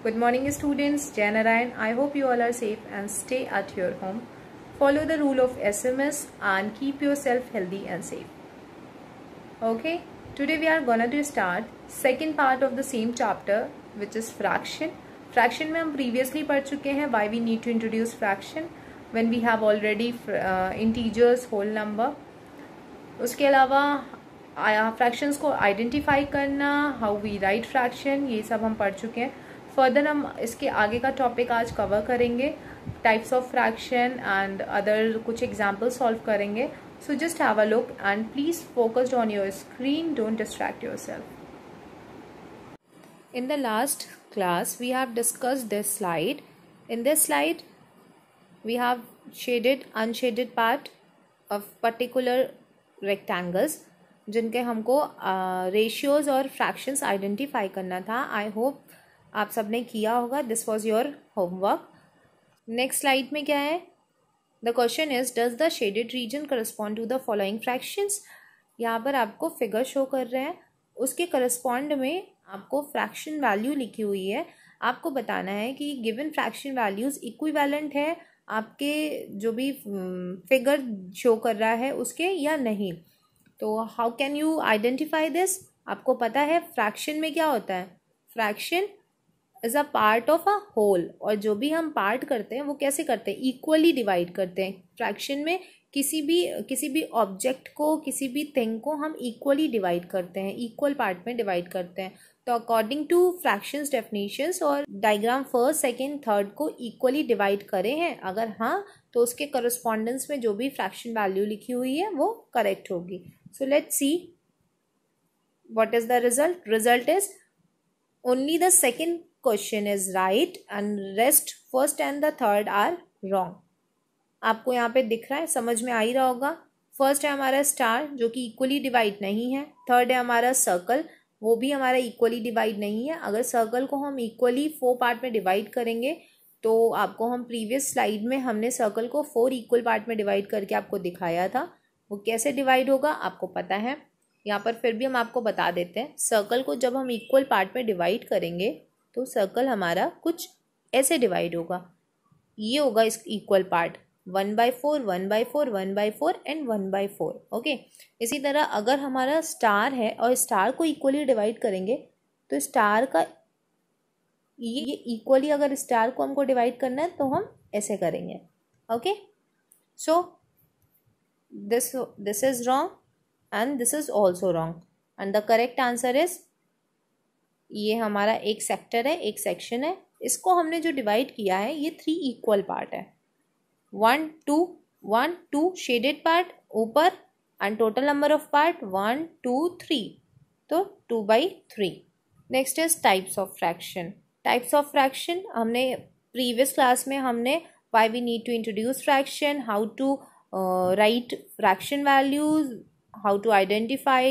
Good morning students, Jai Narayan. I hope you all are safe and stay at your home. Follow the rule of SMS and keep yourself healthy and safe. Okay, today we are gonna to start second part of the same chapter which is fraction. Fraction में हम previously पढ़ चुके हैं why we need to introduce fraction when we have already integers, whole number. उसके अलावा fractions को identify करना, how we write fraction, ये सब हम पढ़ चुके हैं. फर्दर हम इसके आगे का टॉपिक आज कवर करेंगे, types of fraction and other कुछ एग्जाम्पल सॉल्व करेंगे. So just have a look and please focused on your screen, don't distract yourself. In the last class we have discussed this slide. In this slide we have shaded unshaded part of particular rectangles जिनके हमको ratios और fractions identify करना था. I hope आप सबने किया होगा. This was your homework. Next slide में क्या है? The question is does the shaded region correspond to the following fractions. यहाँ पर आपको फिगर शो कर रहे हैं, उसके करस्पॉन्ड में आपको फ्रैक्शन वैल्यू लिखी हुई है. आपको बताना है कि गिवन फ्रैक्शन वैल्यूज इक्विवेलेंट है आपके जो भी फिगर शो कर रहा है उसके या नहीं. तो how can you identify this? आपको पता है फ्रैक्शन में क्या होता है? Fraction is a part of a whole, और जो भी हम पार्ट करते हैं वो कैसे करते हैं? इक्वली डिवाइड करते हैं. फ्रैक्शन में किसी भी ऑब्जेक्ट को, किसी भी थिंग को हम इक्वली डिवाइड करते हैं, इक्वल पार्ट में डिवाइड करते हैं. तो अकॉर्डिंग टू फ्रैक्शंस डेफिनेशंस और डायग्राम फर्स्ट, सेकेंड, थर्ड को इक्वली डिवाइड करे हैं. अगर हाँ तो उसके करस्पॉन्डेंस में जो भी फ्रैक्शन वैल्यू लिखी हुई है वो करेक्ट होगी. So let's see what is the result. Result is only the second question is right and rest first and the third are wrong. आपको यहाँ पे दिख रहा है, समझ में आ ही रहा होगा. फर्स्ट है हमारा स्टार जो कि इक्वली डिवाइड नहीं है. थर्ड है हमारा सर्कल, वो भी हमारा इक्वली डिवाइड नहीं है. अगर सर्कल को हम इक्वली 4 पार्ट में डिवाइड करेंगे तो आपको हम प्रीवियस स्लाइड में हमने सर्कल को 4 इक्वल पार्ट में डिवाइड करके आपको दिखाया था. वो कैसे डिवाइड होगा आपको पता है. यहाँ पर फिर भी हम आपको बता देते हैं. सर्कल को जब हम इक्वल पार्ट में डिवाइड करेंगे तो सर्कल हमारा कुछ ऐसे डिवाइड होगा. ये होगा इस इक्वल पार्ट 1/4, 1/4, 1/4 एंड 1/4. ओके. इसी तरह अगर हमारा स्टार है और स्टार को इक्वली डिवाइड करेंगे तो स्टार का ये इक्वली, अगर स्टार को हमको डिवाइड करना है तो हम ऐसे करेंगे. Okay. So this is wrong and this is also wrong and the correct answer is, ये हमारा एक सेक्टर है, एक सेक्शन है. इसको हमने जो डिवाइड किया है ये 3 इक्वल पार्ट है. 1 2 शेडेड पार्ट ऊपर and total number of part 1 2 3, तो 2/3. Next is types of fraction. Types of fraction हमने प्रीवियस क्लास में हमने why we need to introduce fraction, how to write fraction values, how to identify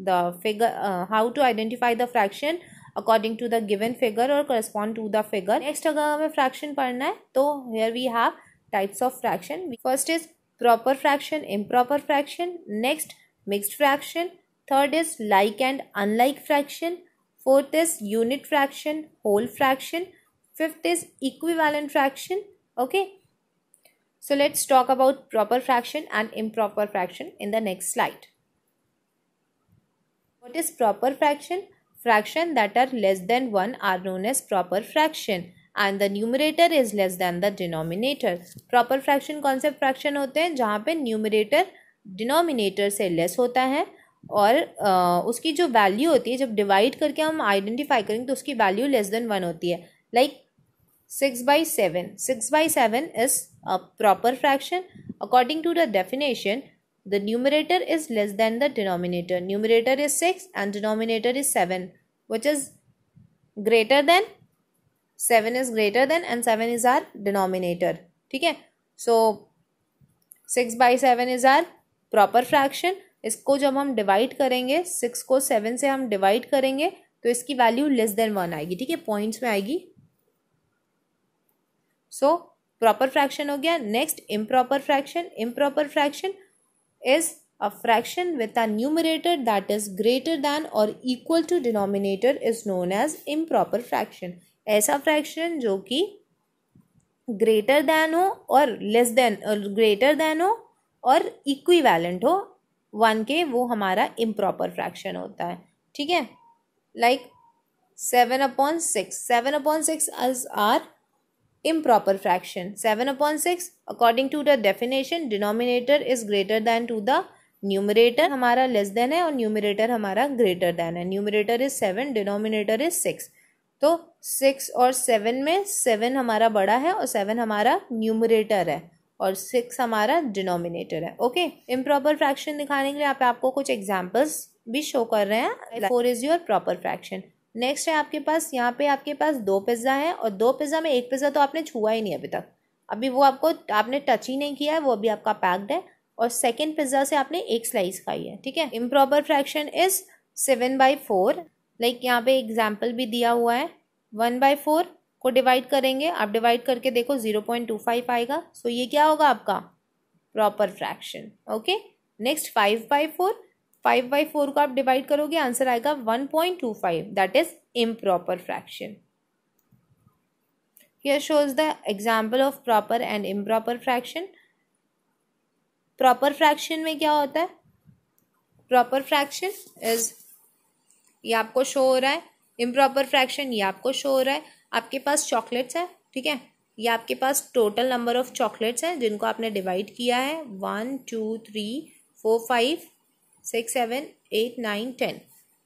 the figure, how to identify the fraction according to the given figure or correspond to the figure. Next अगर हमें fraction पढ़ना है तो here we have types of fraction. First is proper fraction, improper fraction. Next mixed fraction. Third is like and unlike fraction. Fourth is unit fraction, whole fraction. Fifth is equivalent fraction. Okay. So let's talk about proper fraction and improper fraction in the next slide. What is proper fraction? Fraction that are less than 1 are known as proper fraction and the numerator is less than the denominator. Proper fraction कौन से fraction होते हैं? जहाँ पे numerator denominator से less होता है और उसकी जो value होती है, जब divide करके हम identify करेंगे तो उसकी value less than 1 होती है. Like 6/7. 6/7 is a proper fraction. According to the definition, the numerator is less than the denominator. Numerator is 6 and denominator is 7. Which is greater than? 7 is greater than and 7 is our denominator. ठीक है. So 6/7 is our proper fraction. इसको जब हम divide करेंगे, 6 को 7 से हम divide करेंगे तो इसकी वैल्यू लेस देन 1 आएगी. ठीक है, पॉइंट्स में आएगी. सो प्रॉपर फ्रैक्शन हो गया. Next improper fraction. Improper fraction is a fraction with a numerator that is greater than or equal to denominator is known as improper fraction. ऐसा fraction जो कि ग्रेटर देन हो और less than, greater than हो और equivalent हो 1 के, वो हमारा इम्प्रॉपर फ्रैक्शन होता है। ठीक है, like 7/6, 7/6 is our improper fraction. 7/6 according to the definition denominator is greater than to the numerator, हमारा लेस देन है और न्यूमरेटर हमारा ग्रेटर देन है। Numerator is 7, denominator is 6। तो 6 और 7 में 7 हमारा बड़ा है और 7 हमारा न्यूमरेटर है और 6 हमारा डिनोमिनेटर है। ओके, इम्प्रॉपर फ्रैक्शन दिखाने के लिए आपको कुछ एग्जाम्पल्स भी शो कर रहे हैं। 4 is your proper fraction. Next है आपके पास, यहाँ पे आपके पास 2 पिज़्ज़ा है और 2 पिज़्ज़ा में एक पिज़्ज़ा तो आपने छुआ ही नहीं अभी तक, अभी वो आपने टच ही नहीं किया है, वो अभी आपका पैक्ड है और सेकंड पिज़्ज़ा से आपने एक स्लाइस खाई है। ठीक है, इम्प्रॉपर फ्रैक्शन इज 7/4। लाइक यहाँ पे एग्जाम्पल भी दिया हुआ है, 1/4 को डिवाइड करेंगे, आप डिवाइड करके देखो 0.25 आएगा। सो ये क्या होगा आपका प्रॉपर फ्रैक्शन। ओके, नेक्स्ट 5/4, 5/4 को आप डिवाइड करोगे, आंसर आएगा 1.25, that is improper fraction. Here shows the example of proper and improper fraction. Proper fraction में क्या होता है, प्रॉपर फ्रैक्शन इज, ये आपको शो हो रहा है, इम्प्रॉपर फ्रैक्शन ये आपको शो हो रहा है। आपके पास चॉकलेट्स है, ठीक है, ये आपके पास टोटल नंबर ऑफ चॉकलेट्स हैं जिनको आपने डिवाइड किया है 1 2 3 4 5 6 7 8 9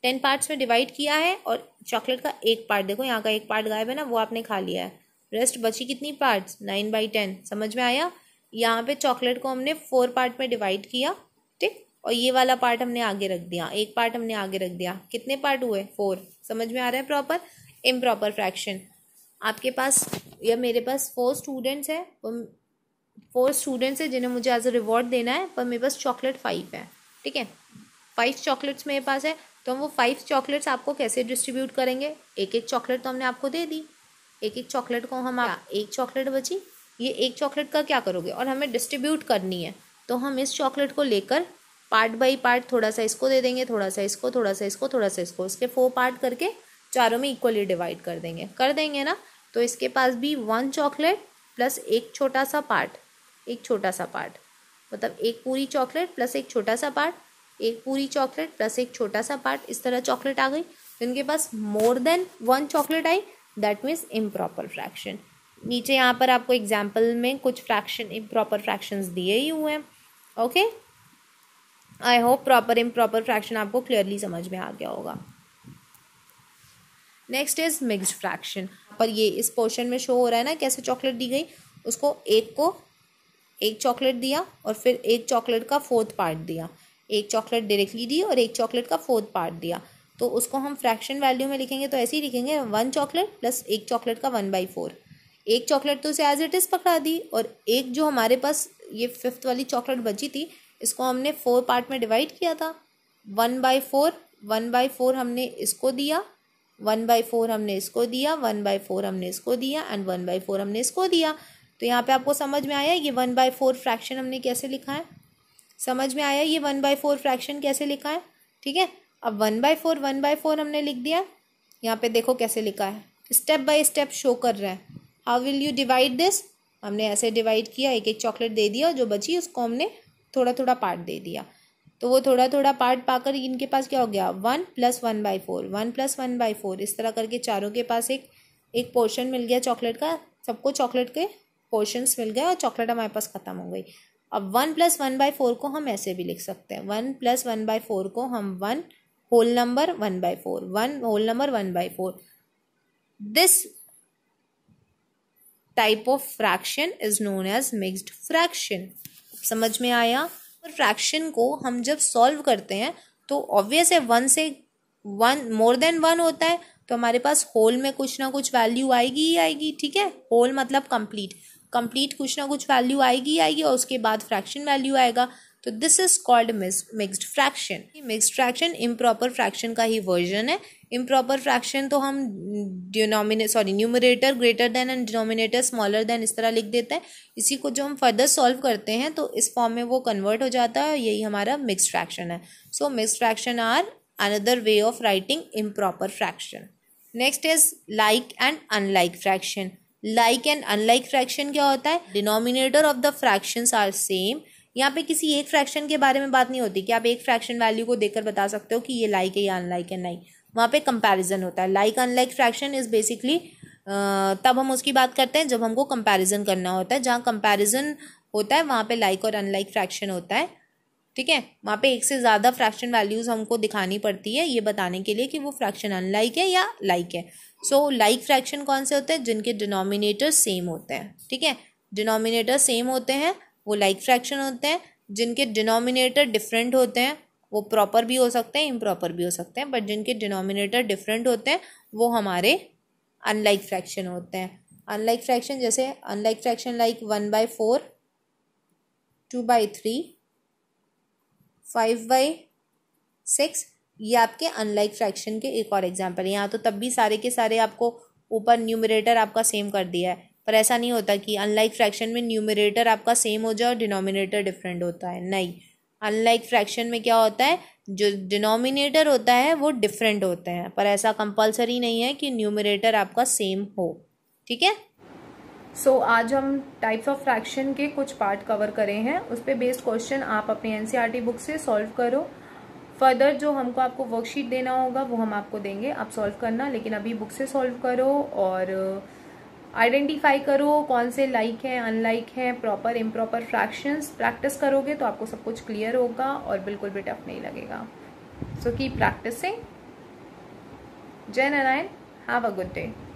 10 पार्ट्स में डिवाइड किया है और चॉकलेट का एक पार्ट, देखो यहाँ का एक पार्ट गायब है ना, वो आपने खा लिया है। रेस्ट बची कितनी पार्ट्स, 9/10। समझ में आया? यहाँ पे चॉकलेट को हमने 4 पार्ट में डिवाइड किया, ठीक, और ये वाला पार्ट हमने आगे रख दिया, एक पार्ट हमने आगे रख दिया। कितने पार्ट हुए, 4। समझ में आ रहा है? Proper improper fraction. आपके पास या मेरे पास 4 स्टूडेंट्स हैं, 4 स्टूडेंट्स हैं जिन्हें मुझे एज अ रिवॉर्ड देना है, पर मेरे पास चॉकलेट 5 है। ठीक है, 5 चॉकलेट्स मेरे पास है, तो हम वो 5 चॉकलेट्स आपको कैसे डिस्ट्रीब्यूट करेंगे? एक एक चॉकलेट तो हमने आपको दे दी, एक एक चॉकलेट को हम एक चॉकलेट बची, ये एक चॉकलेट का क्या करोगे, और हमें डिस्ट्रीब्यूट करनी है, तो हम इस चॉकलेट को लेकर पार्ट बाई पार्ट थोड़ा सा इसको दे देंगे, थोड़ा सा इसको, थोड़ा सा इसको, थोड़ा सा इसको, इसके 4 पार्ट करके चारों में इक्वली डिवाइड कर देंगे, ना। तो इसके पास भी 1 चॉकलेट प्लस एक छोटा सा पार्ट, एक छोटा सा पार्ट, मतलब एक पूरी चॉकलेट प्लस एक छोटा सा पार्ट, एक पूरी चॉकलेट प्लस एक छोटा सा पार्ट, इस तरह चॉकलेट आ गई। तो इनके पास मोर देन 1 चॉकलेट आई, दैट मीन्स इम्प्रॉपर फ्रैक्शन। नीचे यहाँ पर आपको एग्जाम्पल में कुछ फ्रैक्शन, इम्प्रॉपर फ्रैक्शंस दिए ही हुए हैं। Okay, I hope proper improper fraction आपको क्लियरली समझ में आ गया होगा। Next is mixed fraction. पर ये इस पोर्शन में शो हो रहा है ना कैसे चॉकलेट दी गई, उसको एक चॉकलेट दिया और फिर एक चॉकलेट का 4th पार्ट दिया, एक चॉकलेट डायरेक्टली दी और एक चॉकलेट का 4th पार्ट दिया। तो उसको हम फ्रैक्शन वैल्यू में लिखेंगे तो ऐसे ही लिखेंगे, 1 चॉकलेट प्लस एक चॉकलेट का 1/4। एक चॉकलेट तो उसे एज इट इज़ पकड़ा दी, और एक जो हमारे पास ये 5th वाली चॉकलेट बची थी, इसको हमने 4 पार्ट में डिवाइड किया था। 1/4 हमने इसको दिया, 1/4 हमने इसको दिया, 1/4 हमने इसको दिया एंड 1/4 हमने इसको दिया। तो यहाँ पे आपको समझ में आया ये 1/4 फ्रैक्शन हमने कैसे लिखा है? समझ में आया ये 1/4 फ्रैक्शन कैसे लिखा है? ठीक है, अब 1/4 हमने लिख दिया। यहाँ पे देखो कैसे लिखा है, स्टेप बाय स्टेप शो कर रहा है। How will you divide this? हमने ऐसे डिवाइड किया, एक एक चॉकलेट दे दिया, जो बची उसको हमने थोड़ा थोड़ा पार्ट दे दिया। तो वो थोड़ा थोड़ा पार्ट पाकर इनके पास क्या हो गया, 1 + 1/4, 1 + 1/4, इस तरह करके चारों के पास एक पोर्शन मिल गया चॉकलेट का। सबको चॉकलेट के पोर्शंस मिल गए और चॉकलेट हमारे पास ख़त्म हो गई। अब 1 + 1/4 को हम ऐसे भी लिख सकते हैं, 1 + 1/4 को हम 1 whole number 1/4, 1 whole number 1/4। This type of fraction is known as mixed fraction. समझ में आया? फ्रैक्शन को हम जब सॉल्व करते हैं तो ऑब्वियस है 1 से 1 मोर देन 1 होता है, तो हमारे पास होल में कुछ ना कुछ वैल्यू आएगी ही आएगी। ठीक है, होल मतलब कंप्लीट कुछ ना कुछ वैल्यू आएगी ही आएगी और उसके बाद फ्रैक्शन वैल्यू आएगा। तो this is called mixed fraction. Mixed fraction improper fraction का ही वर्जन है। इम्प्रॉपर फ्रैक्शन तो हम numerator greater than and denominator smaller than इस तरह लिख देते हैं। इसी को जो हम फर्दर सॉल्व करते हैं तो इस फॉर्म में वो कन्वर्ट हो जाता है, यही हमारा मिक्स्ड फ्रैक्शन है। So mixed fraction are another way of writing improper fraction. Next is like and unlike fraction. Like and unlike fraction क्या होता है? Denominator of the fractions are same. यहाँ पे किसी एक फ्रैक्शन के बारे में बात नहीं होती कि आप एक फ्रैक्शन वैल्यू को देखकर बता सकते हो कि ये लाइक है या अनलाइक है, नहीं, वहाँ पे कंपैरिजन होता है। Like unlike fraction is basically तब हम उसकी बात करते हैं जब हमको कंपैरिजन करना होता है। जहाँ कंपैरिजन होता है वहाँ पे लाइक और अनलाइक फ्रैक्शन होता है, ठीक है। वहाँ पे एक से ज़्यादा फ्रैक्शन वैल्यूज हमको दिखानी पड़ती है ये बताने के लिए कि वो फ्रैक्शन अनलाइक है या लाइक है। सो लाइक फ्रैक्शन कौन से होते हैं? जिनके डिनोमिनेटर सेम होते हैं, ठीक है। डिनोमिनेटर सेम होते हैं वो लाइक फ्रैक्शन होते हैं। जिनके डिनोमिनेटर डिफरेंट होते हैं वो प्रॉपर भी हो सकते हैं, इम्प्रॉपर भी हो सकते हैं, बट जिनके डिनोमिनेटर डिफरेंट होते हैं वो हमारे अनलाइक फ्रैक्शन होते हैं। अनलाइक फ्रैक्शन जैसे अनलाइक फ्रैक्शन लाइक 1/4, 2/3, 5/6, ये आपके अनलाइक फ्रैक्शन के एक और एग्जाम्पल है। यहाँ तो तब भी सारे के सारे आपको ऊपर न्यूमरेटर आपका सेम कर दिया है, पर ऐसा नहीं होता कि अनलाइक फ्रैक्शन में न्यूमरेटर आपका सेम हो जाए और डिनोमिनेटर डिफरेंट होता है, नहीं। अनलाइक फ्रैक्शन में क्या होता है? जो डिनोमिनेटर होता है वो डिफरेंट होते हैं, पर ऐसा कंपलसरी नहीं है कि न्यूमरेटर आपका सेम हो, ठीक है। सो आज हम टाइप्स ऑफ फ्रैक्शन के कुछ पार्ट कवर करे हैं, उस पर बेस्ड क्वेश्चन आप अपने एनसीईआरटी बुक से सॉल्व करो। फर्दर जो हमको आपको वर्कशीट देना होगा वो हम आपको देंगे, आप सॉल्व करना, लेकिन अभी बुक से सॉल्व करो और आइडेंटिफाई करो कौन से लाइक हैं, अनलाइक हैं, प्रॉपर इम्प्रॉपर फ्रैक्शंस। प्रैक्टिस करोगे तो आपको सब कुछ क्लियर होगा और बिल्कुल भी टफ नहीं लगेगा। So keep practicing. Jai Narayan, have a good day.